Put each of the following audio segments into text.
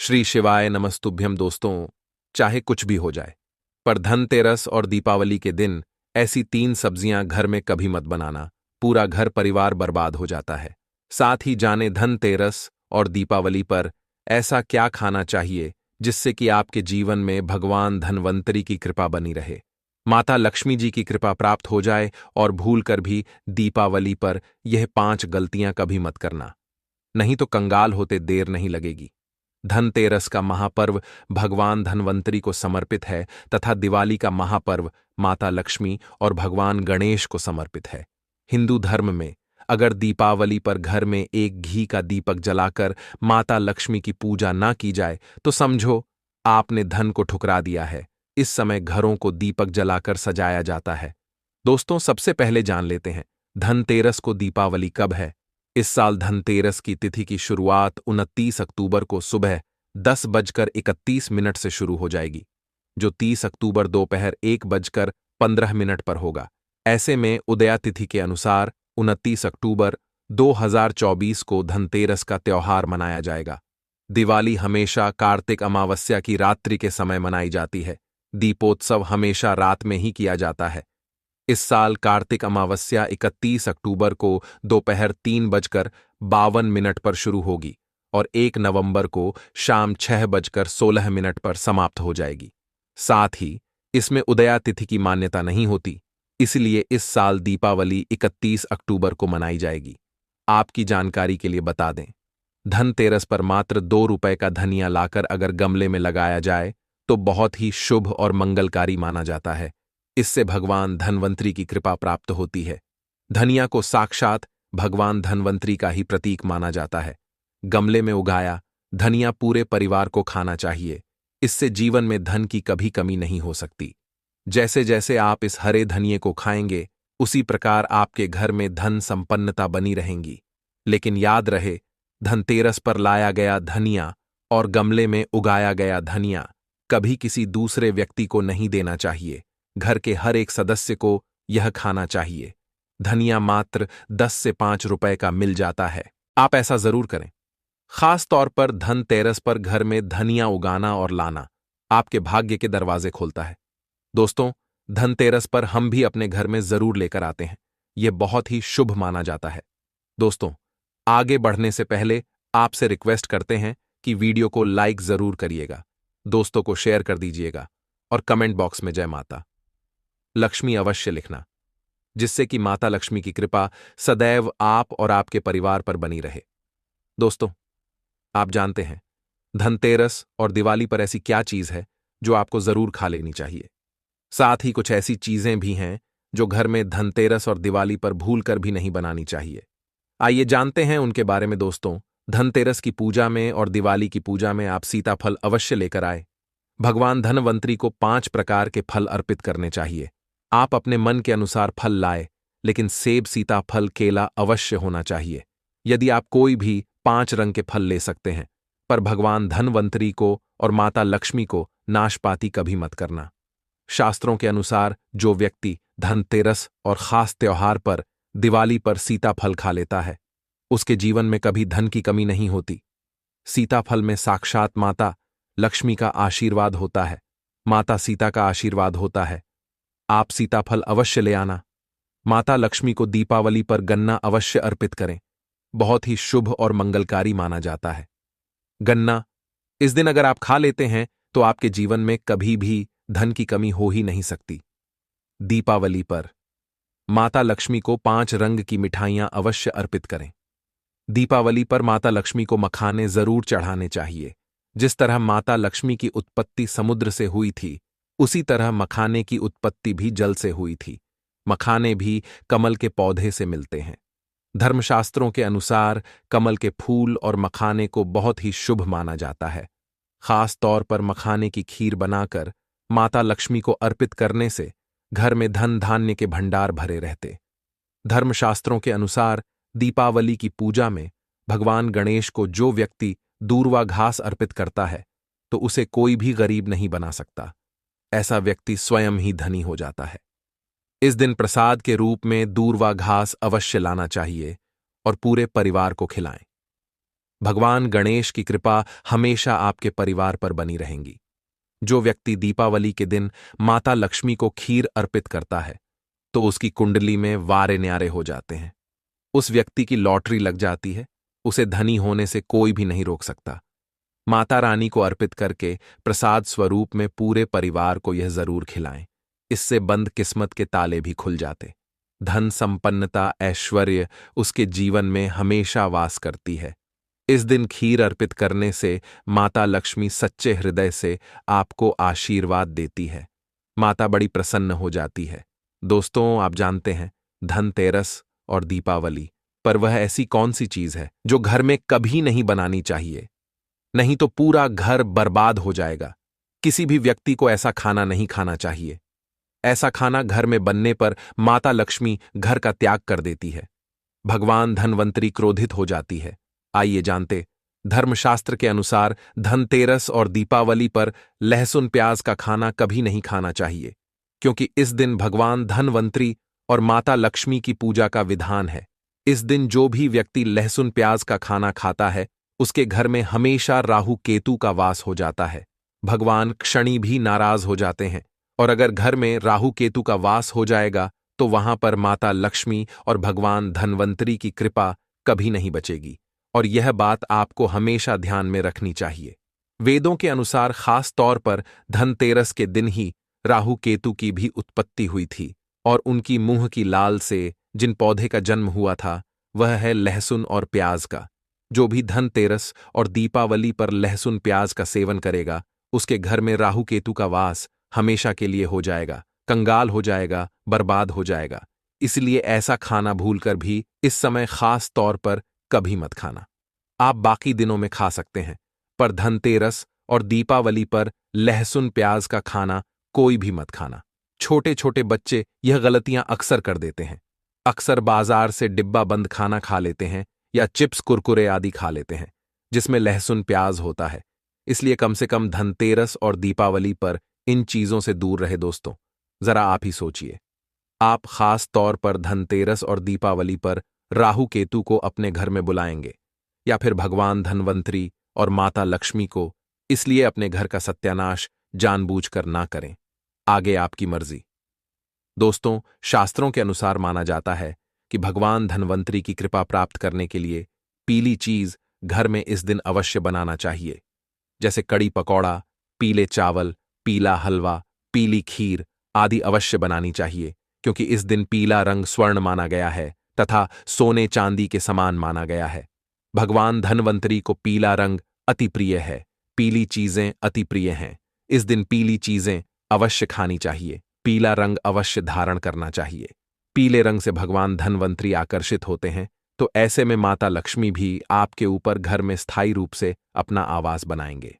श्री शिवाय नमस्तुभ्यम। दोस्तों, चाहे कुछ भी हो जाए, पर धनतेरस और दीपावली के दिन ऐसी 3 सब्जियां घर में कभी मत बनाना। पूरा घर परिवार बर्बाद हो जाता है। साथ ही जाने धनतेरस और दीपावली पर ऐसा क्या खाना चाहिए जिससे कि आपके जीवन में भगवान धनवंतरी की कृपा बनी रहे, माता लक्ष्मी जी की कृपा प्राप्त हो जाए। और भूल कर भी दीपावली पर यह 5 गलतियां कभी मत करना, नहीं तो कंगाल होते देर नहीं लगेगी। धनतेरस का महापर्व भगवान धनवंतरी को समर्पित है तथा दिवाली का महापर्व माता लक्ष्मी और भगवान गणेश को समर्पित है। हिंदू धर्म में अगर दीपावली पर घर में एक घी का दीपक जलाकर माता लक्ष्मी की पूजा ना की जाए तो समझो आपने धन को ठुकरा दिया है। इस समय घरों को दीपक जलाकर सजाया जाता है। दोस्तों, सबसे पहले जान लेते हैं धनतेरस को दीपावली कब है। इस साल धनतेरस की तिथि की शुरुआत 29 अक्टूबर को सुबह 10:31 से शुरू हो जाएगी, जो 30 अक्टूबर दोपहर 1:15 पर होगा। ऐसे में उदया तिथि के अनुसार 29 अक्टूबर 2024 को धनतेरस का त्योहार मनाया जाएगा। दिवाली हमेशा कार्तिक अमावस्या की रात्रि के समय मनाई जाती है। दीपोत्सव हमेशा रात में ही किया जाता है। इस साल कार्तिक अमावस्या 31 अक्टूबर को दोपहर 3:52 पर शुरू होगी और 1 नवंबर को शाम 6:16 पर समाप्त हो जाएगी। साथ ही इसमें उदया तिथि की मान्यता नहीं होती, इसलिए इस साल दीपावली 31 अक्टूबर को मनाई जाएगी। आपकी जानकारी के लिए बता दें, धनतेरस पर मात्र 2 रुपए का धनिया लाकर अगर गमले में लगाया जाए तो बहुत ही शुभ और मंगलकारी माना जाता है। इससे भगवान धनवंतरी की कृपा प्राप्त होती है। धनिया को साक्षात भगवान धनवंतरी का ही प्रतीक माना जाता है। गमले में उगाया धनिया पूरे परिवार को खाना चाहिए। इससे जीवन में धन की कभी कमी नहीं हो सकती। जैसे जैसे आप इस हरे धनिये को खाएंगे, उसी प्रकार आपके घर में धन संपन्नता बनी रहेंगी। लेकिन याद रहे, धनतेरस पर लाया गया धनिया और गमले में उगाया गया धनिया कभी किसी दूसरे व्यक्ति को नहीं देना चाहिए। घर के हर एक सदस्य को यह खाना चाहिए। धनिया मात्र 10 से 5 रुपए का मिल जाता है। आप ऐसा जरूर करें। खास तौर पर धनतेरस पर घर में धनिया उगाना और लाना आपके भाग्य के दरवाजे खोलता है। दोस्तों, धनतेरस पर हम भी अपने घर में जरूर लेकर आते हैं। यह बहुत ही शुभ माना जाता है। दोस्तों, आगे बढ़ने से पहले आपसे रिक्वेस्ट करते हैं कि वीडियो को लाइक जरूर करिएगा, दोस्तों को शेयर कर दीजिएगा और कमेंट बॉक्स में जय माता लक्ष्मी अवश्य लिखना, जिससे कि माता लक्ष्मी की कृपा सदैव आप और आपके परिवार पर बनी रहे। दोस्तों, आप जानते हैं धनतेरस और दिवाली पर ऐसी क्या चीज है जो आपको जरूर खा लेनी चाहिए। साथ ही कुछ ऐसी चीजें भी हैं जो घर में धनतेरस और दिवाली पर भूल कर भी नहीं बनानी चाहिए। आइए जानते हैं उनके बारे में। दोस्तों, धनतेरस की पूजा में और दिवाली की पूजा में आप सीताफल अवश्य लेकर आए। भगवान धनवंतरी को 5 प्रकार के फल अर्पित करने चाहिए। आप अपने मन के अनुसार फल लाए, लेकिन सेब, सीताफल, केला अवश्य होना चाहिए। यदि आप कोई भी 5 रंग के फल ले सकते हैं, पर भगवान धनवंतरी को और माता लक्ष्मी को नाशपाती कभी मत करना। शास्त्रों के अनुसार जो व्यक्ति धनतेरस और खास त्योहार पर दिवाली पर सीताफल खा लेता है, उसके जीवन में कभी धन की कमी नहीं होती। सीताफल में साक्षात माता लक्ष्मी का आशीर्वाद होता है, माता सीता का आशीर्वाद होता है। आप सीताफल अवश्य ले आना। माता लक्ष्मी को दीपावली पर गन्ना अवश्य अर्पित करें, बहुत ही शुभ और मंगलकारी माना जाता है। गन्ना इस दिन अगर आप खा लेते हैं तो आपके जीवन में कभी भी धन की कमी हो ही नहीं सकती। दीपावली पर माता लक्ष्मी को 5 रंग की मिठाइयां अवश्य अर्पित करें। दीपावली पर माता लक्ष्मी को मखाने जरूर चढ़ाने चाहिए। जिस तरह माता लक्ष्मी की उत्पत्ति समुद्र से हुई थी, उसी तरह मखाने की उत्पत्ति भी जल से हुई थी। मखाने भी कमल के पौधे से मिलते हैं। धर्मशास्त्रों के अनुसार कमल के फूल और मखाने को बहुत ही शुभ माना जाता है। खास तौर पर मखाने की खीर बनाकर माता लक्ष्मी को अर्पित करने से घर में धन धान्य के भंडार भरे रहते। धर्मशास्त्रों के अनुसार दीपावली की पूजा में भगवान गणेश को जो व्यक्ति दूर्वा घास अर्पित करता है, तो उसे कोई भी गरीब नहीं बना सकता। ऐसा व्यक्ति स्वयं ही धनी हो जाता है। इस दिन प्रसाद के रूप में दूर्वा घास अवश्य लाना चाहिए और पूरे परिवार को खिलाएं। भगवान गणेश की कृपा हमेशा आपके परिवार पर बनी रहेंगी। जो व्यक्ति दीपावली के दिन माता लक्ष्मी को खीर अर्पित करता है तो उसकी कुंडली में वारे न्यारे हो जाते हैं। उस व्यक्ति की लॉटरी लग जाती है, उसे धनी होने से कोई भी नहीं रोक सकता। माता रानी को अर्पित करके प्रसाद स्वरूप में पूरे परिवार को यह जरूर खिलाएं। इससे बंद किस्मत के ताले भी खुल जाते। धन संपन्नता ऐश्वर्य उसके जीवन में हमेशा वास करती है। इस दिन खीर अर्पित करने से माता लक्ष्मी सच्चे हृदय से आपको आशीर्वाद देती है। माता बड़ी प्रसन्न हो जाती है। दोस्तों, आप जानते हैं धनतेरस और दीपावली पर वह ऐसी कौन सी चीज है जो घर में कभी नहीं बनानी चाहिए? नहीं तो पूरा घर बर्बाद हो जाएगा। किसी भी व्यक्ति को ऐसा खाना नहीं खाना चाहिए। ऐसा खाना घर में बनने पर माता लक्ष्मी घर का त्याग कर देती है। भगवान धनवंतरी क्रोधित हो जाती है। आइए जानते, धर्मशास्त्र के अनुसार धनतेरस और दीपावली पर लहसुन प्याज का खाना कभी नहीं खाना चाहिए, क्योंकि इस दिन भगवान धनवंतरी और माता लक्ष्मी की पूजा का विधान है। इस दिन जो भी व्यक्ति लहसुन प्याज का खाना खाता है उसके घर में हमेशा राहु केतु का वास हो जाता है। भगवान क्षणी भी नाराज हो जाते हैं, और अगर घर में राहु केतु का वास हो जाएगा तो वहां पर माता लक्ष्मी और भगवान धनवंतरी की कृपा कभी नहीं बचेगी। और यह बात आपको हमेशा ध्यान में रखनी चाहिए। वेदों के अनुसार खास तौर पर धनतेरस के दिन ही राहु केतु की भी उत्पत्ति हुई थी, और उनकी मुंह की लाल से जिन पौधे का जन्म हुआ था वह है लहसुन और प्याज का। जो भी धनतेरस और दीपावली पर लहसुन प्याज का सेवन करेगा उसके घर में राहु केतु का वास हमेशा के लिए हो जाएगा, कंगाल हो जाएगा, बर्बाद हो जाएगा। इसलिए ऐसा खाना भूलकर भी इस समय खास तौर पर कभी मत खाना। आप बाकी दिनों में खा सकते हैं, पर धनतेरस और दीपावली पर लहसुन प्याज का खाना कोई भी मत खाना। छोटे छोटे बच्चे यह गलतियां अक्सर कर देते हैं। अक्सर बाजार से डिब्बा बंद खाना खा लेते हैं या चिप्स कुरकुरे आदि खा लेते हैं जिसमें लहसुन प्याज होता है। इसलिए कम से कम धनतेरस और दीपावली पर इन चीजों से दूर रहे। दोस्तों, जरा आप ही सोचिए, आप खास तौर पर धनतेरस और दीपावली पर राहु केतु को अपने घर में बुलाएंगे या फिर भगवान धनवंतरी और माता लक्ष्मी को, इसलिए अपने घर का सत्यानाश जानबूझकर ना करें। आगे आपकी मर्जी। दोस्तों, शास्त्रों के अनुसार माना जाता है कि भगवान धनवंतरी की कृपा प्राप्त करने के लिए पीली चीज घर में इस दिन अवश्य बनाना चाहिए, जैसे कड़ी पकौड़ा, पीले चावल, पीला हलवा, पीली खीर आदि अवश्य बनानी चाहिए, क्योंकि इस दिन पीला रंग स्वर्ण माना गया है तथा सोने चांदी के समान माना गया है। भगवान धनवंतरी को पीला रंग अति प्रिय है, पीली चीजें अति प्रिय हैं। इस दिन पीली चीजें अवश्य खानी चाहिए, पीला रंग अवश्य धारण करना चाहिए। पीले रंग से भगवान धनवंतरी आकर्षित होते हैं, तो ऐसे में माता लक्ष्मी भी आपके ऊपर घर में स्थायी रूप से अपना आवास बनाएंगे।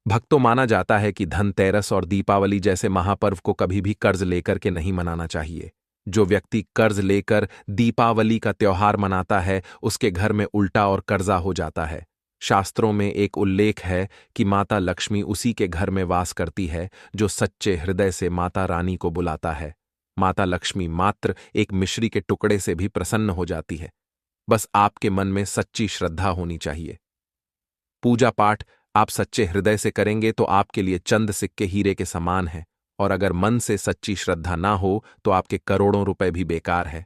भक्तों, माना जाता है कि धनतेरस और दीपावली जैसे महापर्व को कभी भी कर्ज लेकर के नहीं मनाना चाहिए। जो व्यक्ति कर्ज लेकर दीपावली का त्योहार मनाता है उसके घर में उल्टा और कर्जा हो जाता है। शास्त्रों में एक उल्लेख है कि माता लक्ष्मी उसी के घर में वास करती है जो सच्चे हृदय से माता रानी को बुलाता है। माता लक्ष्मी मात्र एक मिश्री के टुकड़े से भी प्रसन्न हो जाती है। बस आपके मन में सच्ची श्रद्धा होनी चाहिए। पूजा पाठ आप सच्चे हृदय से करेंगे तो आपके लिए चंद सिक्के हीरे के समान है, और अगर मन से सच्ची श्रद्धा ना हो तो आपके करोड़ों रुपए भी बेकार है।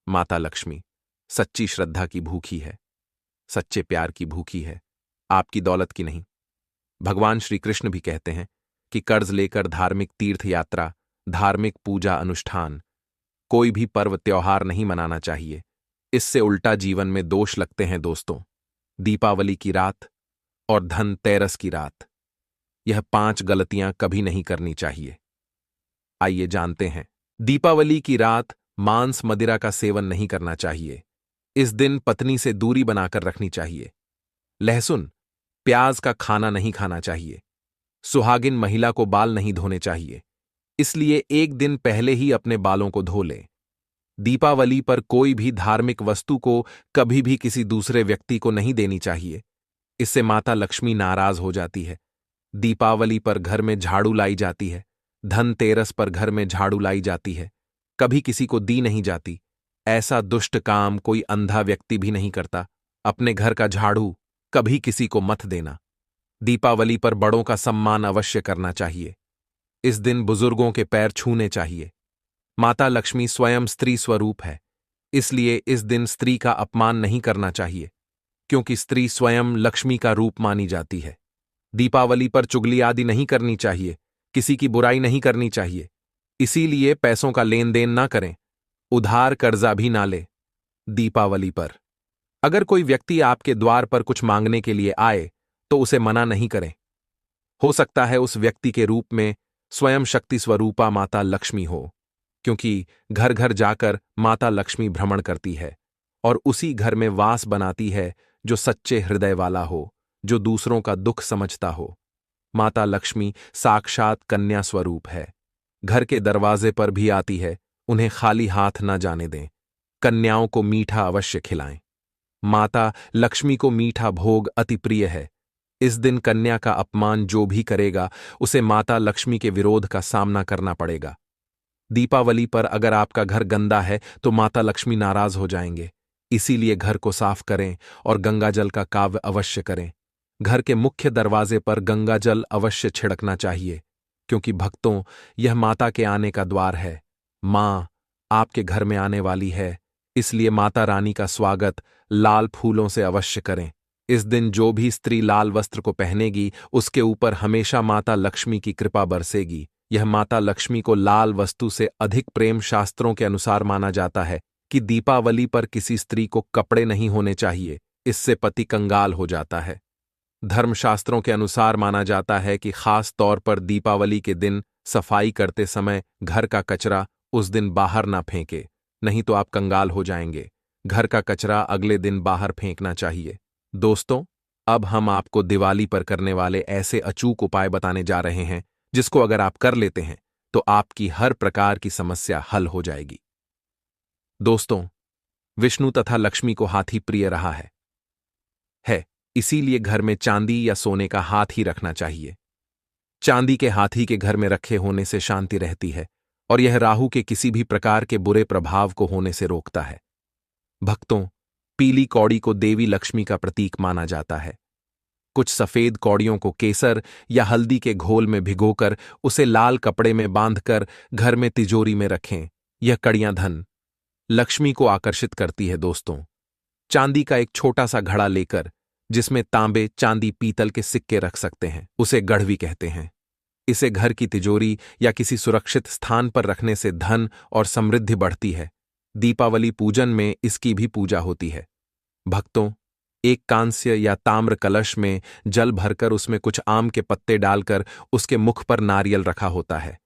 माता लक्ष्मी सच्ची श्रद्धा की भूखी है, सच्चे प्यार की भूखी है, आपकी दौलत की नहीं। भगवान श्री कृष्ण भी कहते हैं कि कर्ज लेकर धार्मिक तीर्थ यात्रा, धार्मिक पूजा अनुष्ठान, कोई भी पर्व त्योहार नहीं मनाना चाहिए। इससे उल्टा जीवन में दोष लगते हैं। दोस्तों, दीपावली की रात और धनतेरस की रात, यह 5 गलतियां कभी नहीं करनी चाहिए। आइए जानते हैं। दीपावली की रात मांस मदिरा का सेवन नहीं करना चाहिए। इस दिन पत्नी से दूरी बनाकर रखनी चाहिए। लहसुन प्याज का खाना नहीं खाना चाहिए। सुहागिन महिला को बाल नहीं धोने चाहिए, इसलिए एक दिन पहले ही अपने बालों को धो लें। दीपावली पर कोई भी धार्मिक वस्तु को कभी भी किसी दूसरे व्यक्ति को नहीं देनी चाहिए, इससे माता लक्ष्मी नाराज हो जाती है। दीपावली पर घर में झाड़ू लाई जाती है, धनतेरस पर घर में झाड़ू लाई जाती है, कभी किसी को दी नहीं जाती। ऐसा दुष्ट काम कोई अंधा व्यक्ति भी नहीं करता। अपने घर का झाड़ू कभी किसी को मत देना। दीपावली पर बड़ों का सम्मान अवश्य करना चाहिए। इस दिन बुजुर्गों के पैर छूने चाहिए। माता लक्ष्मी स्वयं स्त्री स्वरूप है, इसलिए इस दिन स्त्री का अपमान नहीं करना चाहिए, क्योंकि स्त्री स्वयं लक्ष्मी का रूप मानी जाती है। दीपावली पर चुगली आदि नहीं करनी चाहिए, किसी की बुराई नहीं करनी चाहिए। इसीलिए पैसों का लेन देन ना करें, उधार कर्जा भी ना ले। दीपावली पर अगर कोई व्यक्ति आपके द्वार पर कुछ मांगने के लिए आए तो उसे मना नहीं करें। हो सकता है उस व्यक्ति के रूप में स्वयं शक्ति स्वरूपा माता लक्ष्मी हो, क्योंकि घर घर जाकर माता लक्ष्मी भ्रमण करती है और उसी घर में वास बनाती है जो सच्चे हृदय वाला हो, जो दूसरों का दुख समझता हो। माता लक्ष्मी साक्षात कन्या स्वरूप है। घर के दरवाजे पर भी आती है, उन्हें खाली हाथ न जाने दें। कन्याओं को मीठा अवश्य खिलाएं। माता लक्ष्मी को मीठा भोग अति प्रिय है। इस दिन कन्या का अपमान जो भी करेगा उसे माता लक्ष्मी के विरोध का सामना करना पड़ेगा। दीपावली पर अगर आपका घर गंदा है तो माता लक्ष्मी नाराज हो जाएंगे, इसीलिए घर को साफ करें और गंगाजल का काव्य अवश्य करें। घर के मुख्य दरवाजे पर गंगाजल अवश्य छिड़कना चाहिए, क्योंकि भक्तों, यह माता के आने का द्वार है। मां आपके घर में आने वाली है, इसलिए माता रानी का स्वागत लाल फूलों से अवश्य करें। इस दिन जो भी स्त्री लाल वस्त्र को पहनेगी उसके ऊपर हमेशा माता लक्ष्मी की कृपा बरसेगी। यह माता लक्ष्मी को लाल वस्तु से अधिक प्रेम शास्त्रों के अनुसार माना जाता है कि दीपावली पर किसी स्त्री को कपड़े नहीं होने चाहिए, इससे पति कंगाल हो जाता है। धर्मशास्त्रों के अनुसार माना जाता है कि खास तौर पर दीपावली के दिन सफाई करते समय घर का कचरा उस दिन बाहर ना फेंके, नहीं तो आप कंगाल हो जाएंगे। घर का कचरा अगले दिन बाहर फेंकना चाहिए। दोस्तों, अब हम आपको दिवाली पर करने वाले ऐसे अचूक उपाय बताने जा रहे हैं जिसको अगर आप कर लेते हैं तो आपकी हर प्रकार की समस्या हल हो जाएगी। दोस्तों, विष्णु तथा लक्ष्मी को हाथी प्रिय रहा है, इसीलिए घर में चांदी या सोने का हाथ ही रखना चाहिए। चांदी के हाथी के घर में रखे होने से शांति रहती है और यह राहु के किसी भी प्रकार के बुरे प्रभाव को होने से रोकता है। भक्तों, पीली कौड़ी को देवी लक्ष्मी का प्रतीक माना जाता है। कुछ सफेद कौड़ियों को केसर या हल्दी के घोल में भिगोकर उसे लाल कपड़े में बांधकर घर में तिजोरी में रखें। यह कड़ियां धन लक्ष्मी को आकर्षित करती है। दोस्तों, चांदी का एक छोटा सा घड़ा लेकर जिसमें तांबे, चांदी, पीतल के सिक्के रख सकते हैं, उसे गढ़वी कहते हैं। इसे घर की तिजोरी या किसी सुरक्षित स्थान पर रखने से धन और समृद्धि बढ़ती है। दीपावली पूजन में इसकी भी पूजा होती है। भक्तों, एक कांस्य या ताम्र कलश में जल भरकर उसमें कुछ आम के पत्ते डालकर उसके मुख पर नारियल रखा होता है।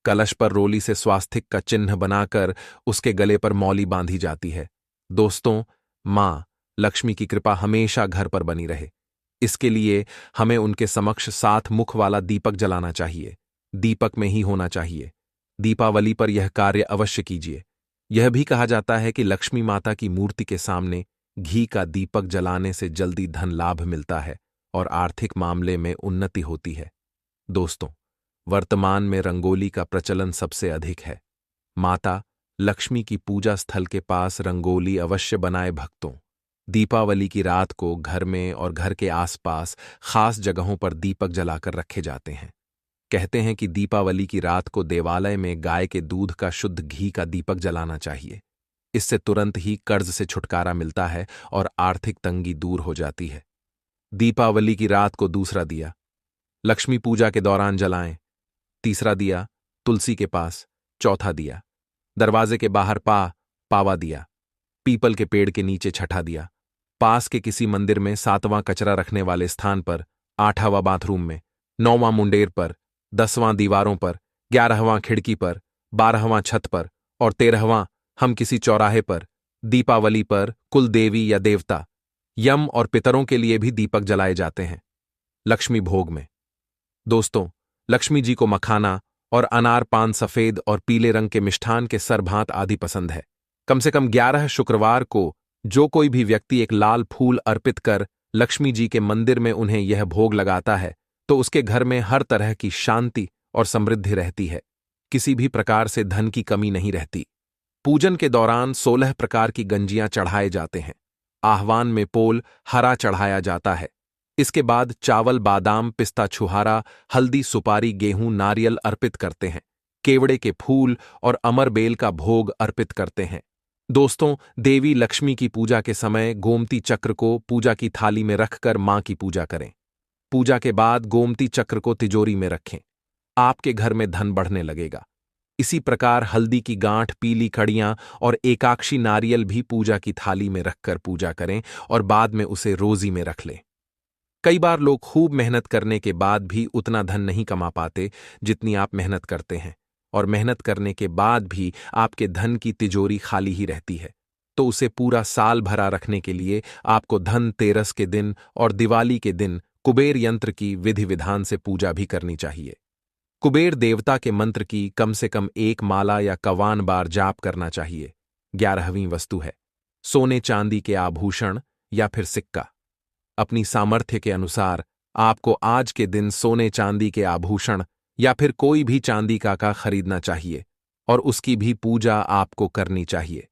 कलश पर रोली से स्वास्तिक का चिन्ह बनाकर उसके गले पर मौली बांधी जाती है। दोस्तों, मां लक्ष्मी की कृपा हमेशा घर पर बनी रहे, इसके लिए हमें उनके समक्ष 7 मुख वाला दीपक जलाना चाहिए। दीपक में ही होना चाहिए। दीपावली पर यह कार्य अवश्य कीजिए। यह भी कहा जाता है कि लक्ष्मी माता की मूर्ति के सामने घी का दीपक जलाने से जल्दी धन लाभ मिलता है और आर्थिक मामले में उन्नति होती है। दोस्तों, वर्तमान में रंगोली का प्रचलन सबसे अधिक है। माता लक्ष्मी की पूजा स्थल के पास रंगोली अवश्य बनाए। भक्तों, दीपावली की रात को घर में और घर के आसपास खास जगहों पर दीपक जलाकर रखे जाते हैं। कहते हैं कि दीपावली की रात को देवालय में गाय के दूध का शुद्ध घी का दीपक जलाना चाहिए। इससे तुरंत ही कर्ज से छुटकारा मिलता है और आर्थिक तंगी दूर हो जाती है। दीपावली की रात को दूसरा दिया लक्ष्मी पूजा के दौरान जलाएं। तीसरा दिया तुलसी के पास। चौथा दिया दरवाजे के बाहर पावा दिया। पीपल के पेड़ के नीचे छठा दिया। पास के किसी मंदिर में 7वां कचरा रखने वाले स्थान पर, 8वां बाथरूम में, 9वां मुंडेर पर, 10वां दीवारों पर, 11वां खिड़की पर, 12वां छत पर और 13वां हम किसी चौराहे पर। दीपावली पर कुल देवी या देवता, यम और पितरों के लिए भी दीपक जलाए जाते हैं। लक्ष्मी भोग में दोस्तों, लक्ष्मी जी को मखाना और अनार, पान, सफेद और पीले रंग के मिष्ठान के सरभांत आदि पसंद है। कम से कम 11 शुक्रवार को जो कोई भी व्यक्ति एक लाल फूल अर्पित कर लक्ष्मी जी के मंदिर में उन्हें यह भोग लगाता है तो उसके घर में हर तरह की शांति और समृद्धि रहती है। किसी भी प्रकार से धन की कमी नहीं रहती। पूजन के दौरान 16 प्रकार की गंजियां चढ़ाए जाते हैं। आह्वान में पोल हरा चढ़ाया जाता है। इसके बाद चावल, बादाम, पिस्ता, छुहारा, हल्दी, सुपारी, गेहूं, नारियल अर्पित करते हैं। केवड़े के फूल और अमरबेल का भोग अर्पित करते हैं। दोस्तों, देवी लक्ष्मी की पूजा के समय गोमती चक्र को पूजा की थाली में रखकर मां की पूजा करें। पूजा के बाद गोमती चक्र को तिजोरी में रखें। आपके घर में धन बढ़ने लगेगा। इसी प्रकार हल्दी की गांठ, पीली कड़ियां और एकाक्षी नारियल भी पूजा की थाली में रखकर पूजा करें और बाद में उसे रोजी में रख लें। कई बार लोग खूब मेहनत करने के बाद भी उतना धन नहीं कमा पाते जितनी आप मेहनत करते हैं, और मेहनत करने के बाद भी आपके धन की तिजोरी खाली ही रहती है। तो उसे पूरा साल भरा रखने के लिए आपको धनतेरस के दिन और दिवाली के दिन कुबेर यंत्र की विधि विधान से पूजा भी करनी चाहिए। कुबेर देवता के मंत्र की कम से कम 1 माला या 51 बार जाप करना चाहिए। 11वीं वस्तु है सोने चांदी के आभूषण या फिर सिक्का। अपनी सामर्थ्य के अनुसार आपको आज के दिन सोने चांदी के आभूषण या फिर कोई भी चांदी का खरीदना चाहिए और उसकी भी पूजा आपको करनी चाहिए।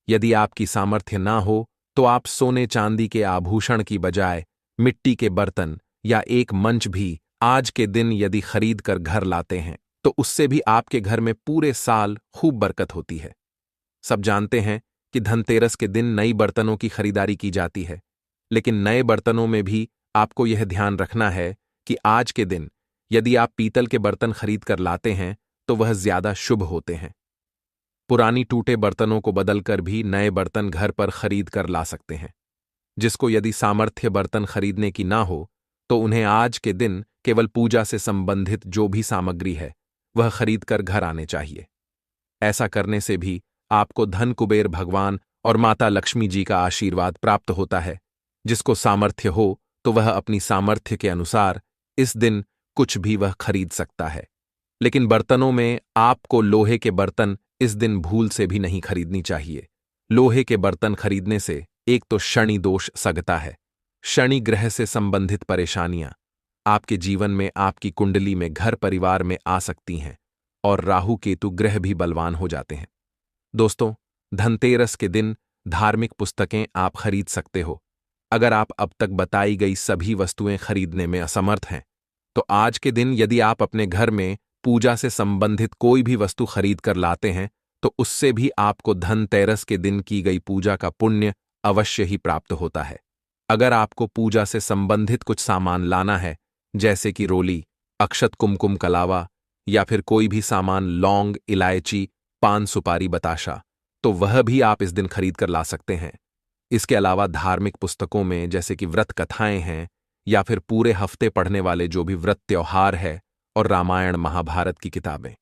यदि आपकी सामर्थ्य ना हो तो आप सोने चांदी के आभूषण की बजाय मिट्टी के बर्तन या एक मंच भी आज के दिन यदि खरीद कर घर लाते हैं तो उससे भी आपके घर में पूरे साल खूब बरकत होती है। सब जानते हैं कि धनतेरस के दिन नई बर्तनों की खरीदारी की जाती है, लेकिन नए बर्तनों में भी आपको यह ध्यान रखना है कि आज के दिन यदि आप पीतल के बर्तन खरीद कर लाते हैं तो वह ज्यादा शुभ होते हैं। पुरानी टूटे बर्तनों को बदलकर भी नए बर्तन घर पर खरीद कर ला सकते हैं। जिसको यदि सामर्थ्य बर्तन खरीदने की ना हो तो उन्हें आज के दिन केवल पूजा से संबंधित जो भी सामग्री है वह खरीद कर घर आने चाहिए। ऐसा करने से भी आपको धन कुबेर भगवान और माता लक्ष्मी जी का आशीर्वाद प्राप्त होता है। जिसको सामर्थ्य हो तो वह अपनी सामर्थ्य के अनुसार इस दिन कुछ भी वह खरीद सकता है। लेकिन बर्तनों में आपको लोहे के बर्तन इस दिन भूल से भी नहीं खरीदनी चाहिए। लोहे के बर्तन खरीदने से एक तो शनि दोष सगता है। शनि ग्रह से संबंधित परेशानियां आपके जीवन में, आपकी कुंडली में, घर परिवार में आ सकती हैं और राहु केतु ग्रह भी बलवान हो जाते हैं। दोस्तों, धनतेरस के दिन धार्मिक पुस्तकें आप खरीद सकते हो। अगर आप अब तक बताई गई सभी वस्तुएं खरीदने में असमर्थ हैं तो आज के दिन यदि आप अपने घर में पूजा से संबंधित कोई भी वस्तु खरीद कर लाते हैं तो उससे भी आपको धनतेरस के दिन की गई पूजा का पुण्य अवश्य ही प्राप्त होता है। अगर आपको पूजा से संबंधित कुछ सामान लाना है जैसे कि रोली, अक्षत, कुमकुम, कलावा या फिर कोई भी सामान, लौंग, इलायची, पान, सुपारी, बताशा, तो वह भी आप इस दिन खरीद कर ला सकते हैं। इसके अलावा धार्मिक पुस्तकों में जैसे कि व्रत कथाएं हैं या फिर पूरे हफ्ते पढ़ने वाले जो भी व्रत त्योहार है और रामायण महाभारत की किताबें,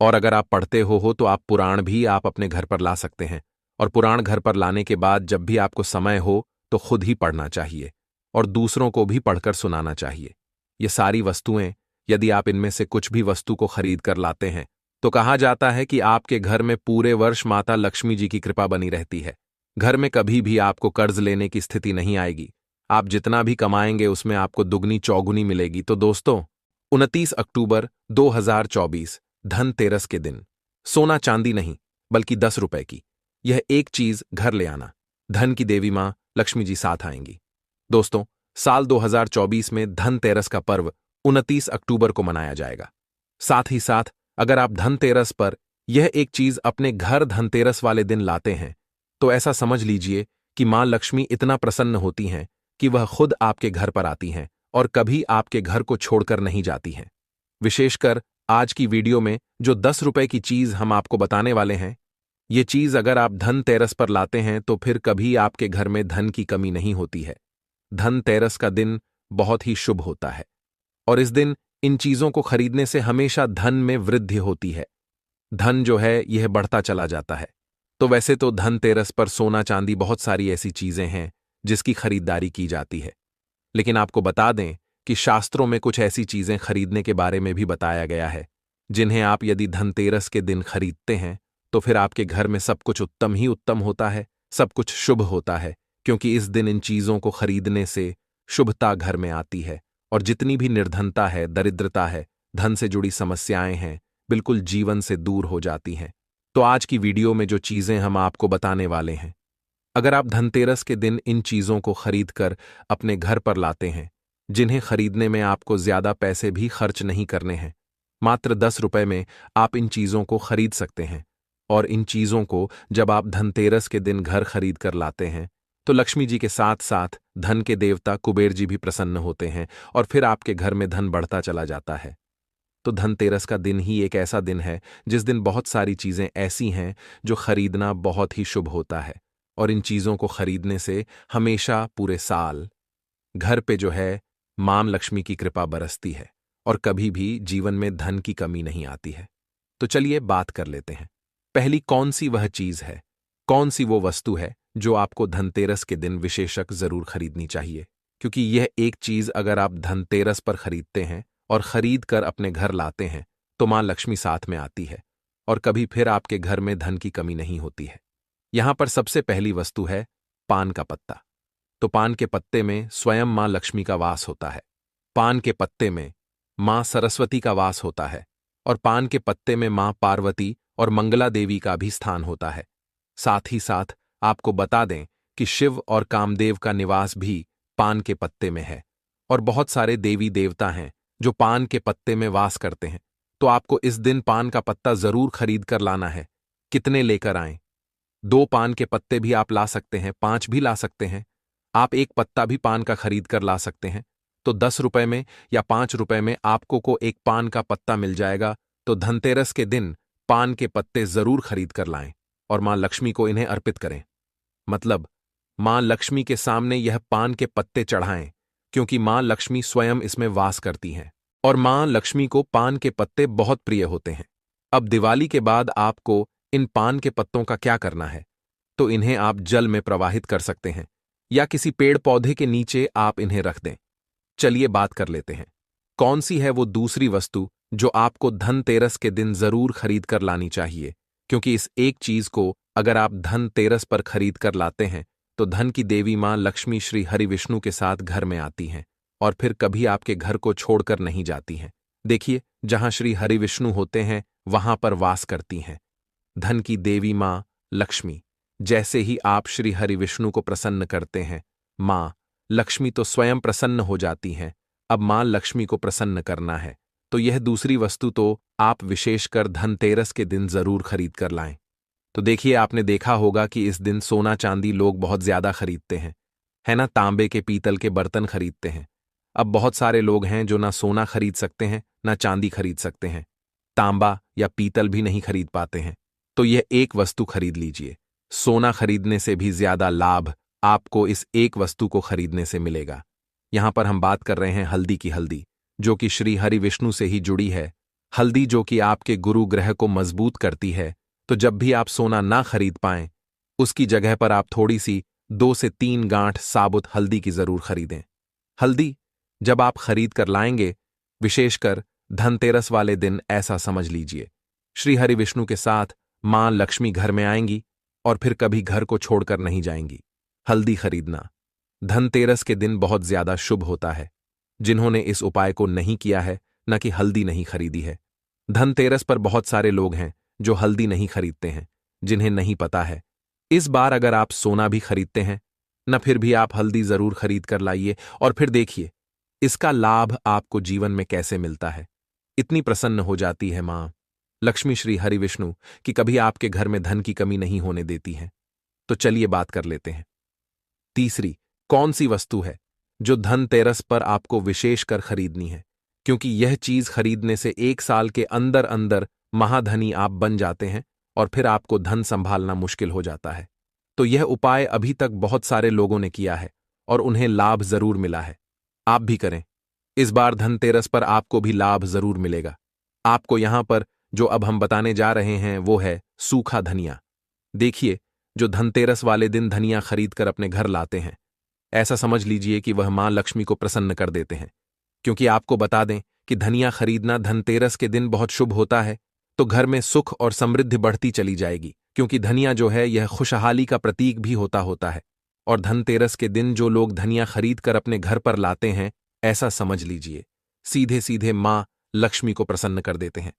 और अगर आप पढ़ते हो तो आप पुराण भी आप अपने घर पर ला सकते हैं। और पुराण घर पर लाने के बाद जब भी आपको समय हो तो खुद ही पढ़ना चाहिए और दूसरों को भी पढ़कर सुनाना चाहिए। ये सारी वस्तुएं यदि आप इनमें से कुछ भी वस्तु को खरीद कर लाते हैं तो कहा जाता है कि आपके घर में पूरे वर्ष माता लक्ष्मी जी की कृपा बनी रहती है। घर में कभी भी आपको कर्ज लेने की स्थिति नहीं आएगी। आप जितना भी कमाएंगे उसमें आपको दुगनी चौगुनी मिलेगी। तो दोस्तों, 29 अक्टूबर 2024 धनतेरस के दिन सोना चांदी नहीं बल्कि 10 रुपए की यह एक चीज घर ले आना। धन की देवी मां लक्ष्मी जी साथ आएंगी। दोस्तों, साल 2024 में धनतेरस का पर्व 29 अक्टूबर को मनाया जाएगा। साथ ही साथ अगर आप धनतेरस पर यह एक चीज अपने घर धनतेरस वाले दिन लाते हैं तो ऐसा समझ लीजिए कि मां लक्ष्मी इतना प्रसन्न होती हैं कि वह खुद आपके घर पर आती हैं और कभी आपके घर को छोड़कर नहीं जाती हैं। विशेषकर आज की वीडियो में जो 10 रुपए की चीज हम आपको बताने वाले हैं, ये चीज अगर आप धनतेरस पर लाते हैं तो फिर कभी आपके घर में धन की कमी नहीं होती है। धनतेरस का दिन बहुत ही शुभ होता है और इस दिन इन चीजों को खरीदने से हमेशा धन में वृद्धि होती है। धन जो है यह बढ़ता चला जाता है। तो वैसे तो धनतेरस पर सोना चांदी बहुत सारी ऐसी चीजें हैं जिसकी खरीदारी की जाती है, लेकिन आपको बता दें कि शास्त्रों में कुछ ऐसी चीजें खरीदने के बारे में भी बताया गया है जिन्हें आप यदि धनतेरस के दिन खरीदते हैं तो फिर आपके घर में सब कुछ उत्तम ही उत्तम होता है, सब कुछ शुभ होता है, क्योंकि इस दिन इन चीजों को खरीदने से शुभता घर में आती है और जितनी भी निर्धनता है, दरिद्रता है, धन से जुड़ी समस्याएं हैं, बिल्कुल जीवन से दूर हो जाती हैं। तो आज की वीडियो में जो चीजें हम आपको बताने वाले हैं अगर आप धनतेरस के दिन इन चीजों को खरीद कर अपने घर पर लाते हैं, जिन्हें खरीदने में आपको ज्यादा पैसे भी खर्च नहीं करने हैं, मात्र 10 रुपए में आप इन चीजों को खरीद सकते हैं। और इन चीजों को जब आप धनतेरस के दिन घर खरीद कर लाते हैं तो लक्ष्मी जी के साथ साथ धन के देवता कुबेर जी भी प्रसन्न होते हैं और फिर आपके घर में धन बढ़ता चला जाता है। तो धनतेरस का दिन ही एक ऐसा दिन है जिस दिन बहुत सारी चीजें ऐसी हैं जो खरीदना बहुत ही शुभ होता है, और इन चीजों को खरीदने से हमेशा पूरे साल घर पे जो है मां लक्ष्मी की कृपा बरसती है और कभी भी जीवन में धन की कमी नहीं आती है। तो चलिए बात कर लेते हैं। पहली कौन सी वह चीज है, कौन सी वो वस्तु है जो आपको धनतेरस के दिन विशेषक जरूर खरीदनी चाहिए, क्योंकि यह एक चीज अगर आप धनतेरस पर खरीदते हैं और खरीद कर अपने घर लाते हैं तो मां लक्ष्मी साथ में आती है और कभी फिर आपके घर में धन की कमी नहीं होती है। यहां पर सबसे पहली वस्तु है पान का पत्ता। तो पान के पत्ते में स्वयं मां लक्ष्मी का वास होता है, पान के पत्ते में मां सरस्वती का वास होता है और पान के पत्ते में मां पार्वती और मंगला देवी का भी स्थान होता है। साथ ही साथ आपको बता दें कि शिव और कामदेव का निवास भी पान के पत्ते में है और बहुत सारे देवी देवता हैं जो पान के पत्ते में वास करते हैं। तो आपको इस दिन पान का पत्ता जरूर खरीद कर लाना है। कितने लेकर आएं? 2 पान के पत्ते भी आप ला सकते हैं, 5 भी ला सकते हैं। आप एक पत्ता भी पान का खरीद कर ला सकते हैं। तो 10 रुपए में या 5 रुपए में आपको को एक पान का पत्ता मिल जाएगा। तो धनतेरस के दिन पान के पत्ते जरूर खरीद कर लाएं और मां लक्ष्मी को इन्हें अर्पित करें। मतलब मां लक्ष्मी के सामने यह पान के पत्ते चढ़ाएं, क्योंकि मां लक्ष्मी स्वयं इसमें वास करती हैं और मां लक्ष्मी को पान के पत्ते बहुत प्रिय होते हैं। अब दिवाली के बाद आपको इन पान के पत्तों का क्या करना है? तो इन्हें आप जल में प्रवाहित कर सकते हैं या किसी पेड़ पौधे के नीचे आप इन्हें रख दें। चलिए बात कर लेते हैं, कौन सी है वो दूसरी वस्तु जो आपको धनतेरस के दिन जरूर खरीद कर लानी चाहिए, क्योंकि इस एक चीज को अगर आप धनतेरस पर खरीद कर लाते हैं तो धन की देवी मां लक्ष्मी श्री हरि विष्णु के साथ घर में आती हैं और फिर कभी आपके घर को छोड़कर नहीं जाती हैं। देखिए, जहां श्री हरि विष्णु होते हैं वहां पर वास करती हैं धन की देवी मां लक्ष्मी। जैसे ही आप श्री हरि विष्णु को प्रसन्न करते हैं, मां लक्ष्मी तो स्वयं प्रसन्न हो जाती हैं। अब मां लक्ष्मी को प्रसन्न करना है तो यह दूसरी वस्तु तो आप विशेषकर धनतेरस के दिन जरूर खरीद कर लाएं। तो देखिए, आपने देखा होगा कि इस दिन सोना चांदी लोग बहुत ज्यादा खरीदते हैं, है ना? तांबे के पीतल के बर्तन खरीदते हैं। अब बहुत सारे लोग हैं जो ना सोना खरीद सकते हैं ना चांदी खरीद सकते हैं, तांबा या पीतल भी नहीं खरीद पाते हैं। तो यह एक वस्तु खरीद लीजिए। सोना खरीदने से भी ज्यादा लाभ आपको इस एक वस्तु को खरीदने से मिलेगा। यहां पर हम बात कर रहे हैं हल्दी की, हल्दी जो कि श्री हरि विष्णु से ही जुड़ी है, हल्दी जो कि आपके गुरु ग्रह को मजबूत करती है। तो जब भी आप सोना ना खरीद पाएं, उसकी जगह पर आप थोड़ी सी 2 से 3 गांठ साबुत हल्दी की जरूर खरीदें। हल्दी जब आप खरीद कर लाएंगे, विशेषकर धनतेरस वाले दिन, ऐसा समझ लीजिए श्री हरि विष्णु के साथ मां लक्ष्मी घर में आएंगी और फिर कभी घर को छोड़कर नहीं जाएंगी। हल्दी खरीदना धनतेरस के दिन बहुत ज्यादा शुभ होता है। जिन्होंने इस उपाय को नहीं किया है, न कि हल्दी नहीं खरीदी है, धनतेरस पर बहुत सारे लोग हैं जो हल्दी नहीं खरीदते हैं, जिन्हें नहीं पता है। इस बार अगर आप सोना भी खरीदते हैं न, फिर भी आप हल्दी जरूर खरीद कर लाइए और फिर देखिए इसका लाभ आपको जीवन में कैसे मिलता है। इतनी प्रसन्न हो जाती है मां लक्ष्मी श्री हरि विष्णु कि कभी आपके घर में धन की कमी नहीं होने देती है। तो चलिए बात कर लेते हैं, तीसरी कौन सी वस्तु है जो धनतेरस पर आपको विशेषकर खरीदनी है, क्योंकि यह चीज खरीदने से 1 साल के अंदर अंदर महाधनी आप बन जाते हैं और फिर आपको धन संभालना मुश्किल हो जाता है। तो यह उपाय अभी तक बहुत सारे लोगों ने किया है और उन्हें लाभ जरूर मिला है। आप भी करें। इस बार धनतेरस पर आपको भी लाभ जरूर मिलेगा। आपको यहां पर जो अब हम बताने जा रहे हैं वो है सूखा धनिया। देखिए, जो धनतेरस वाले दिन धनिया खरीद कर अपने घर लाते हैं, ऐसा समझ लीजिए कि वह मां लक्ष्मी को प्रसन्न कर देते हैं। क्योंकि आपको बता दें कि धनिया खरीदना धनतेरस के दिन बहुत शुभ होता है, तो घर में सुख और समृद्धि बढ़ती चली जाएगी। क्योंकि धनिया जो है यह खुशहाली का प्रतीक भी होता है। और धनतेरस के दिन जो लोग धनिया खरीद कर अपने घर पर लाते हैं, ऐसा समझ लीजिए सीधे सीधे मां लक्ष्मी को प्रसन्न कर देते हैं।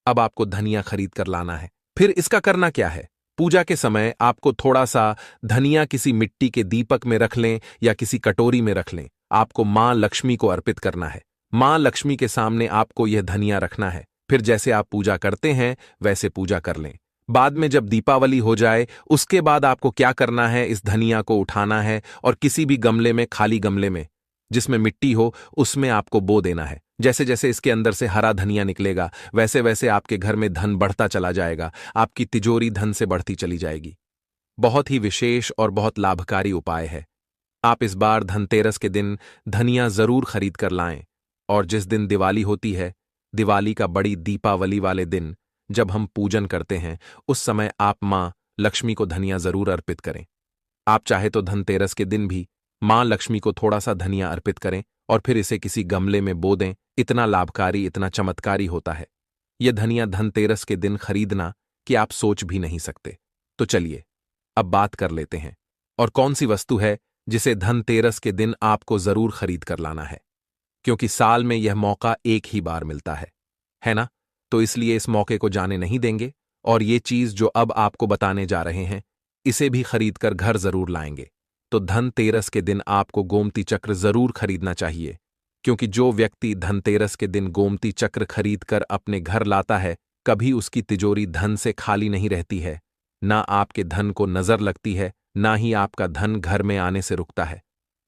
अब आपको धनिया खरीद कर लाना है। फिर इसका करना क्या है? पूजा के समय आपको थोड़ा सा धनिया किसी मिट्टी के दीपक में रख लें या किसी कटोरी में रख लें। आपको मां लक्ष्मी को अर्पित करना है। मां लक्ष्मी के सामने आपको यह धनिया रखना है। फिर जैसे आप पूजा करते हैं वैसे पूजा कर लें। बाद में जब दीपावली हो जाए उसके बाद आपको क्या करना है, इस धनिया को उठाना है और किसी भी गमले में, खाली गमले में जिसमें मिट्टी हो, उसमें आपको बो देना है। जैसे जैसे इसके अंदर से हरा धनिया निकलेगा वैसे वैसे आपके घर में धन बढ़ता चला जाएगा। आपकी तिजोरी धन से बढ़ती चली जाएगी। बहुत ही विशेष और बहुत लाभकारी उपाय है। आप इस बार धनतेरस के दिन धनिया जरूर खरीद कर लाएं। और जिस दिन दिवाली होती है, दिवाली का बड़ी दीपावली वाले दिन जब हम पूजन करते हैं, उस समय आप मां लक्ष्मी को धनिया जरूर अर्पित करें। आप चाहे तो धनतेरस के दिन भी मां लक्ष्मी को थोड़ा सा धनिया अर्पित करें और फिर इसे किसी गमले में बो दें। इतना लाभकारी, इतना चमत्कारी होता है यह धनिया धनतेरस के दिन खरीदना कि आप सोच भी नहीं सकते। तो चलिए अब बात कर लेते हैं, और कौन सी वस्तु है जिसे धनतेरस के दिन आपको जरूर खरीद कर लाना है, क्योंकि साल में यह मौका एक ही बार मिलता है ना? तो इसलिए इस मौके को जाने नहीं देंगे और ये चीज जो अब आपको बताने जा रहे हैं, इसे भी खरीदकर घर जरूर लाएंगे। तो धनतेरस के दिन आपको गोमती चक्र जरूर खरीदना चाहिए, क्योंकि जो व्यक्ति धनतेरस के दिन गोमती चक्र खरीदकर अपने घर लाता है, कभी उसकी तिजोरी धन से खाली नहीं रहती है। ना आपके धन को नजर लगती है, ना ही आपका धन घर में आने से रुकता है।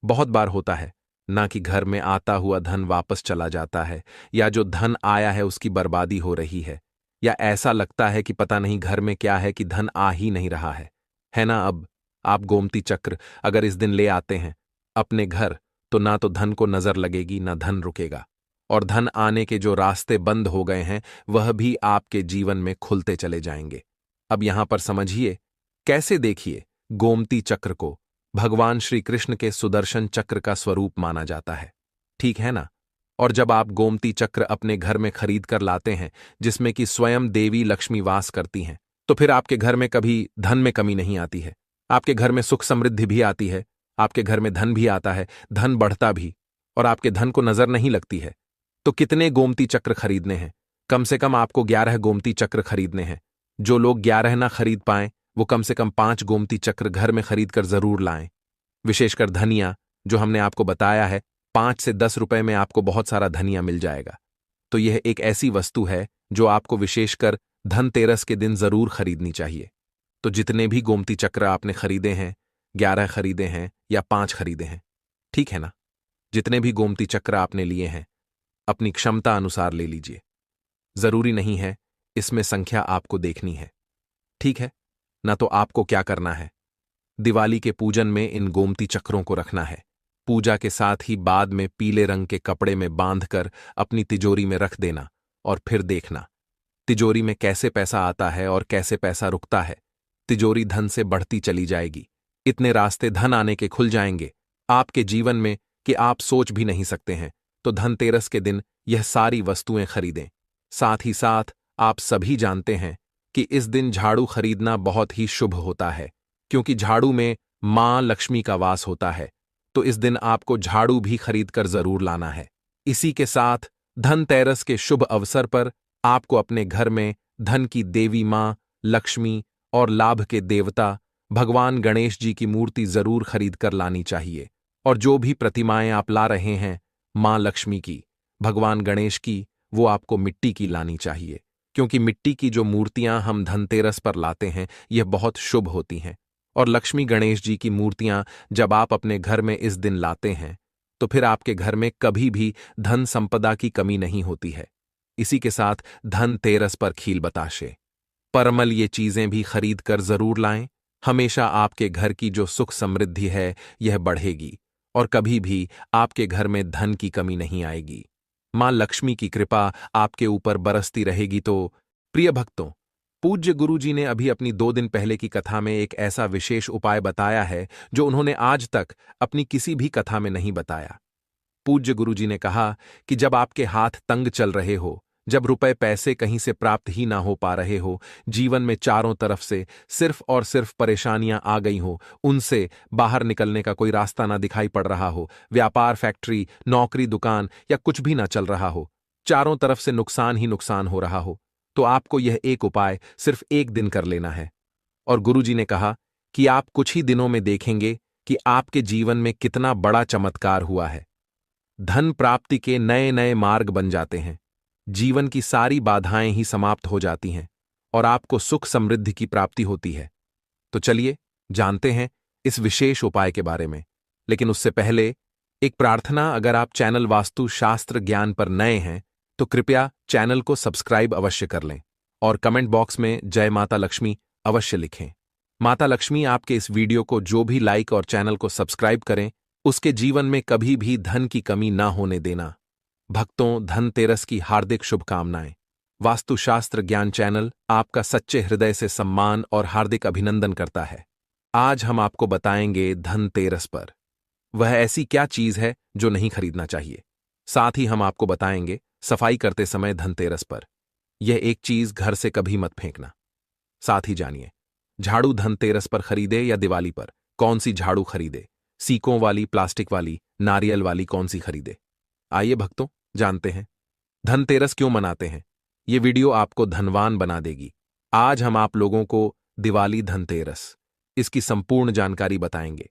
बहुत बार होता है ना कि घर में आता हुआ धन वापस चला जाता है, या जो धन आया है उसकी बर्बादी हो रही है, या ऐसा लगता है कि पता नहीं घर में क्या है कि धन आ ही नहीं रहा है ना? अब आप गोमती चक्र अगर इस दिन ले आते हैं अपने घर, तो ना तो धन को नजर लगेगी, ना धन रुकेगा, और धन आने के जो रास्ते बंद हो गए हैं वह भी आपके जीवन में खुलते चले जाएंगे। अब यहां पर समझिए, कैसे देखिए, गोमती चक्र को भगवान श्री कृष्ण के सुदर्शन चक्र का स्वरूप माना जाता है, ठीक है ना? और जब आप गोमती चक्र अपने घर में खरीद कर लाते हैं, जिसमें कि स्वयं देवी लक्ष्मी वास करती हैं, तो फिर आपके घर में कभी धन में कमी नहीं आती है। आपके घर में सुख समृद्धि भी आती है, आपके घर में धन भी आता है, धन बढ़ता भी, और आपके धन को नजर नहीं लगती है। तो कितने गोमती चक्र खरीदने हैं? कम से कम आपको 11 गोमती चक्र खरीदने हैं। जो लोग 11 ना खरीद पाएं, वो कम से कम 5 गोमती चक्र घर में खरीद कर जरूर लाएं। विशेषकर धनिया, जो हमने आपको बताया है, 5 से 10 रुपए में आपको बहुत सारा धनिया मिल जाएगा। तो यह एक ऐसी वस्तु है जो आपको विशेषकर धनतेरस के दिन जरूर खरीदनी चाहिए। तो जितने भी गोमती चक्र आपने खरीदे हैं, 11 खरीदे हैं या 5 खरीदे हैं, ठीक है ना? जितने भी गोमती चक्र आपने लिए हैं, अपनी क्षमता अनुसार ले लीजिए। जरूरी नहीं है इसमें संख्या आपको देखनी है, ठीक है ना? तो आपको क्या करना है, दिवाली के पूजन में इन गोमती चक्रों को रखना है। पूजा के साथ ही बाद में पीले रंग के कपड़े में बांधकर अपनी तिजोरी में रख देना, और फिर देखना तिजोरी में कैसे पैसा आता है और कैसे पैसा रुकता है। तिजोरी धन से बढ़ती चली जाएगी। इतने रास्ते धन आने के खुल जाएंगे आपके जीवन में कि आप सोच भी नहीं सकते हैं। तो धनतेरस के दिन यह सारी वस्तुएं खरीदें। साथ ही साथ आप सभी जानते हैं कि इस दिन झाड़ू खरीदना बहुत ही शुभ होता है, क्योंकि झाड़ू में मां लक्ष्मी का वास होता है। तो इस दिन आपको झाड़ू भी खरीदकर जरूर लाना है। इसी के साथ धनतेरस के शुभ अवसर पर आपको अपने घर में धन की देवी मां लक्ष्मी और लाभ के देवता भगवान गणेश जी की मूर्ति जरूर खरीद कर लानी चाहिए। और जो भी प्रतिमाएं आप ला रहे हैं मां लक्ष्मी की, भगवान गणेश की, वो आपको मिट्टी की लानी चाहिए, क्योंकि मिट्टी की जो मूर्तियां हम धनतेरस पर लाते हैं यह बहुत शुभ होती हैं। और लक्ष्मी गणेश जी की मूर्तियां जब आप अपने घर में इस दिन लाते हैं, तो फिर आपके घर में कभी भी धन संपदा की कमी नहीं होती है। इसी के साथ धनतेरस पर खील बताशे, परमल, ये चीजें भी खरीद कर जरूर लाएं। हमेशा आपके घर की जो सुख समृद्धि है यह बढ़ेगी और कभी भी आपके घर में धन की कमी नहीं आएगी। मां लक्ष्मी की कृपा आपके ऊपर बरसती रहेगी। तो प्रिय भक्तों, पूज्य गुरु जी ने अभी अपनी 2 दिन पहले की कथा में एक ऐसा विशेष उपाय बताया है जो उन्होंने आज तक अपनी किसी भी कथा में नहीं बताया। पूज्य गुरु जी ने कहा कि जब आपके हाथ तंग चल रहे हो, जब रुपए पैसे कहीं से प्राप्त ही ना हो पा रहे हो, जीवन में चारों तरफ से सिर्फ और सिर्फ परेशानियां आ गई हो, उनसे बाहर निकलने का कोई रास्ता ना दिखाई पड़ रहा हो, व्यापार, फैक्ट्री, नौकरी, दुकान या कुछ भी ना चल रहा हो, चारों तरफ से नुकसान ही नुकसान हो रहा हो, तो आपको यह एक उपाय सिर्फ एक दिन कर लेना है। और गुरुजी ने कहा कि आप कुछ ही दिनों में देखेंगे कि आपके जीवन में कितना बड़ा चमत्कार हुआ है। धन प्राप्ति के नए नए मार्ग बन जाते हैं, जीवन की सारी बाधाएं ही समाप्त हो जाती हैं और आपको सुख समृद्धि की प्राप्ति होती है। तो चलिए जानते हैं इस विशेष उपाय के बारे में। लेकिन उससे पहले एक प्रार्थना, अगर आप चैनल वास्तु शास्त्र ज्ञान पर नए हैं तो कृपया चैनल को सब्सक्राइब अवश्य कर लें और कमेंट बॉक्स में जय माता लक्ष्मी अवश्य लिखें। माता लक्ष्मी आपके इस वीडियो को जो भी लाइक और चैनल को सब्सक्राइब करें, उसके जीवन में कभी भी धन की कमी ना होने देना। भक्तों, धनतेरस की हार्दिक शुभकामनाएं। वास्तुशास्त्र ज्ञान चैनल आपका सच्चे हृदय से सम्मान और हार्दिक अभिनंदन करता है। आज हम आपको बताएंगे धनतेरस पर वह ऐसी क्या चीज है जो नहीं खरीदना चाहिए। साथ ही हम आपको बताएंगे सफाई करते समय धनतेरस पर यह एक चीज घर से कभी मत फेंकना। साथ ही जानिए झाड़ू धनतेरस पर खरीदे या दिवाली पर, कौन सी झाड़ू खरीदे, सीकों वाली, प्लास्टिक वाली, नारियल वाली, कौन सी खरीदे। आइए भक्तों जानते हैं धनतेरस क्यों मनाते हैं। ये वीडियो आपको धनवान बना देगी। आज हम आप लोगों को दिवाली धनतेरस इसकी संपूर्ण जानकारी बताएंगे।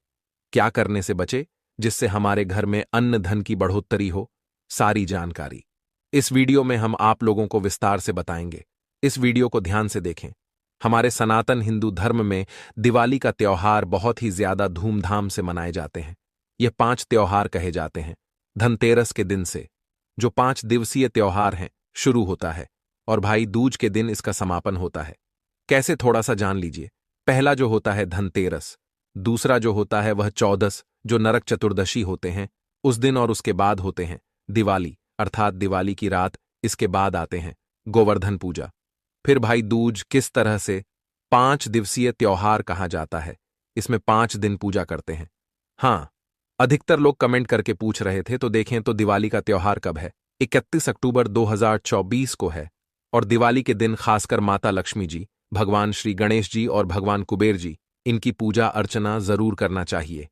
क्या करने से बचे जिससे हमारे घर में अन्न धन की बढ़ोत्तरी हो, सारी जानकारी इस वीडियो में हम आप लोगों को विस्तार से बताएंगे। इस वीडियो को ध्यान से देखें। हमारे सनातन हिंदू धर्म में दिवाली का त्योहार बहुत ही ज्यादा धूमधाम से मनाए जाते हैं। ये 5 त्योहार कहे जाते हैं। धनतेरस के दिन से जो 5 दिवसीय त्योहार हैं शुरू होता है और भाई दूज के दिन इसका समापन होता है। कैसे, थोड़ा सा जान लीजिए। पहला जो होता है धनतेरस, दूसरा जो होता है वह चौदस जो नरक चतुर्दशी होते हैं उस दिन, और उसके बाद होते हैं दिवाली अर्थात दिवाली की रात। इसके बाद आते हैं गोवर्धन पूजा। फिर भाई दूज। किस तरह से 5 दिवसीय त्योहार कहा जाता है। इसमें 5 दिन पूजा करते हैं। हाँ, अधिकतर लोग कमेंट करके पूछ रहे थे, तो देखें तो दिवाली का त्योहार कब है। 31 अक्टूबर 2024 को है और दिवाली के दिन खासकर माता लक्ष्मी जी, भगवान श्री गणेश जी और भगवान कुबेर जी, इनकी पूजा अर्चना जरूर करना चाहिए।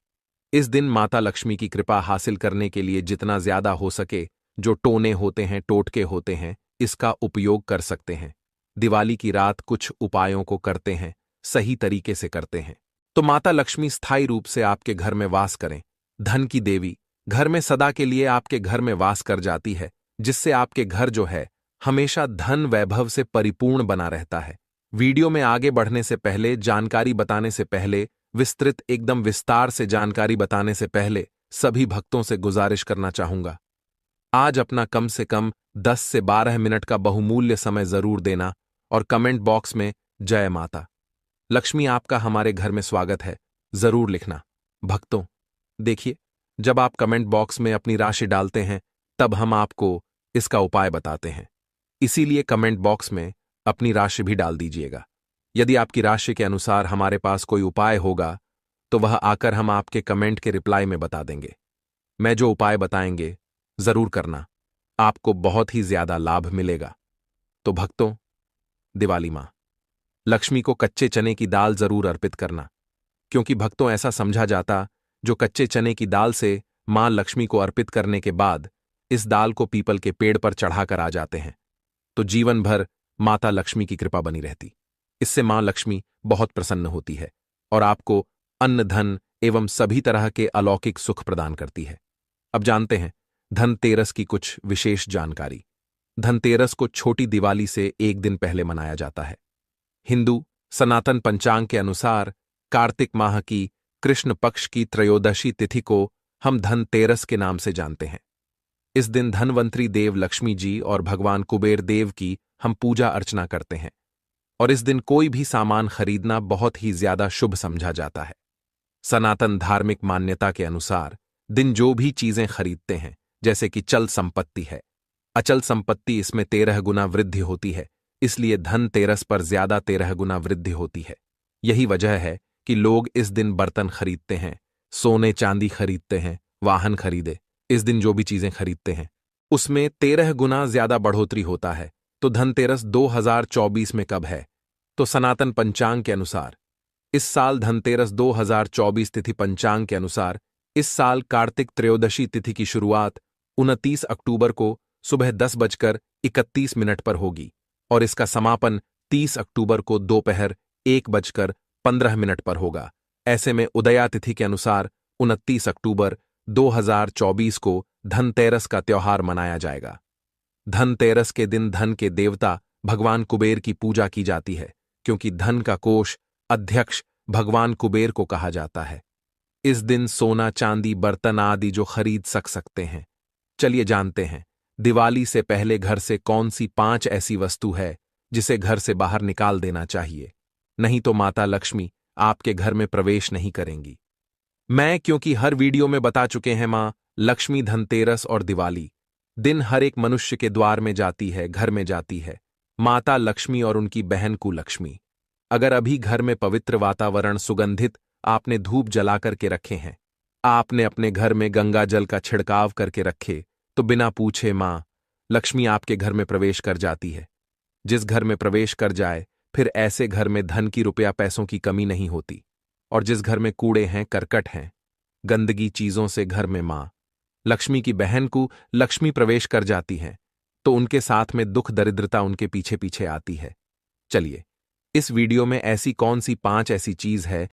इस दिन माता लक्ष्मी की कृपा हासिल करने के लिए जितना ज्यादा हो सके जो टोने होते हैं, टोटके होते हैं, इसका उपयोग कर सकते हैं। दिवाली की रात कुछ उपायों को करते हैं, सही तरीके से करते हैं तो माता लक्ष्मी स्थायी रूप से आपके घर में वास करें। धन की देवी घर में सदा के लिए आपके घर में वास कर जाती है, जिससे आपके घर जो है हमेशा धन वैभव से परिपूर्ण बना रहता है। वीडियो में आगे बढ़ने से पहले, जानकारी बताने से पहले, विस्तृत एकदम विस्तार से जानकारी बताने से पहले सभी भक्तों से गुजारिश करना चाहूंगा, आज अपना कम से कम 10 से 12 मिनट का बहुमूल्य समय जरूर देना और कमेंट बॉक्स में जय माता लक्ष्मी आपका हमारे घर में स्वागत है जरूर लिखना। भक्तों देखिए, जब आप कमेंट बॉक्स में अपनी राशि डालते हैं तब हम आपको इसका उपाय बताते हैं, इसीलिए कमेंट बॉक्स में अपनी राशि भी डाल दीजिएगा। यदि आपकी राशि के अनुसार हमारे पास कोई उपाय होगा तो वह आकर हम आपके कमेंट के रिप्लाई में बता देंगे। मैं जो उपाय बताएंगे जरूर करना, आपको बहुत ही ज्यादा लाभ मिलेगा। तो भक्तों, दिवाली मां लक्ष्मी को कच्चे चने की दाल जरूर अर्पित करना, क्योंकि भक्तों ऐसा समझा जाता जो कच्चे चने की दाल से मां लक्ष्मी को अर्पित करने के बाद इस दाल को पीपल के पेड़ पर चढ़ाकर आ जाते हैं तो जीवन भर माता लक्ष्मी की कृपा बनी रहती। इससे मां लक्ष्मी बहुत प्रसन्न होती है और आपको अन्न धन एवं सभी तरह के अलौकिक सुख प्रदान करती है। अब जानते हैं धनतेरस की कुछ विशेष जानकारी। धनतेरस को छोटी दिवाली से एक दिन पहले मनाया जाता है। हिंदू सनातन पंचांग के अनुसार कार्तिक माह की कृष्ण पक्ष की त्रयोदशी तिथि को हम धनतेरस के नाम से जानते हैं। इस दिन धनवंतरी देव लक्ष्मी जी और भगवान कुबेर देव की हम पूजा अर्चना करते हैं और इस दिन कोई भी सामान खरीदना बहुत ही ज्यादा शुभ समझा जाता है। सनातन धार्मिक मान्यता के अनुसार दिन जो भी चीजें खरीदते हैं, जैसे कि चल संपत्ति है, अचल संपत्ति, इसमें 13 गुना वृद्धि होती है, इसलिए धनतेरस पर ज्यादा 13 गुना वृद्धि होती है। यही वजह है कि लोग इस दिन बर्तन खरीदते हैं, सोने चांदी खरीदते हैं, वाहन खरीदे, इस दिन जो भी चीजें खरीदते हैं उसमें 13 गुना ज्यादा बढ़ोतरी होता है। तो धनतेरस 2024 में कब है? तो सनातन पंचांग के अनुसार इस साल धनतेरस 2024 तिथि पंचांग के अनुसार इस साल कार्तिक त्रयोदशी तिथि की शुरुआत 29 अक्टूबर को सुबह 10:31 पर होगी और इसका समापन 30 अक्टूबर को दोपहर 1:52 15 मिनट पर होगा। ऐसे में उदया तिथि के अनुसार 29 अक्टूबर 2024 को धनतेरस का त्योहार मनाया जाएगा। धनतेरस के दिन धन के देवता भगवान कुबेर की पूजा की जाती है, क्योंकि धन का कोष अध्यक्ष भगवान कुबेर को कहा जाता है। इस दिन सोना, चांदी, बर्तन आदि जो खरीद सकते हैं। चलिए जानते हैं, दिवाली से पहले घर से कौन सी 5 ऐसी वस्तु है जिसे घर से बाहर निकाल देना चाहिए, नहीं तो माता लक्ष्मी आपके घर में प्रवेश नहीं करेंगी। क्योंकि हर वीडियो में बता चुके हैं, मां लक्ष्मी धनतेरस और दिवाली दिन हर एक मनुष्य के द्वार में जाती है, घर में जाती है माता लक्ष्मी और उनकी बहन कुलक्ष्मी। अगर अभी घर में पवित्र वातावरण, सुगंधित आपने धूप जलाकर के रखे हैं, आपने अपने घर में गंगा जल का छिड़काव करके रखे, तो बिना पूछे मां लक्ष्मी आपके घर में प्रवेश कर जाती है। जिस घर में प्रवेश कर जाए, फिर ऐसे घर में धन की, रुपया पैसों की कमी नहीं होती। और जिस घर में कूड़े हैं, करकट हैं, गंदगी चीजों से घर में मां लक्ष्मी की बहन को लक्ष्मी प्रवेश कर जाती हैं, तो उनके साथ में दुख दरिद्रता उनके पीछे पीछे आती है। चलिए, इस वीडियो में ऐसी कौन सी 5 ऐसी चीज है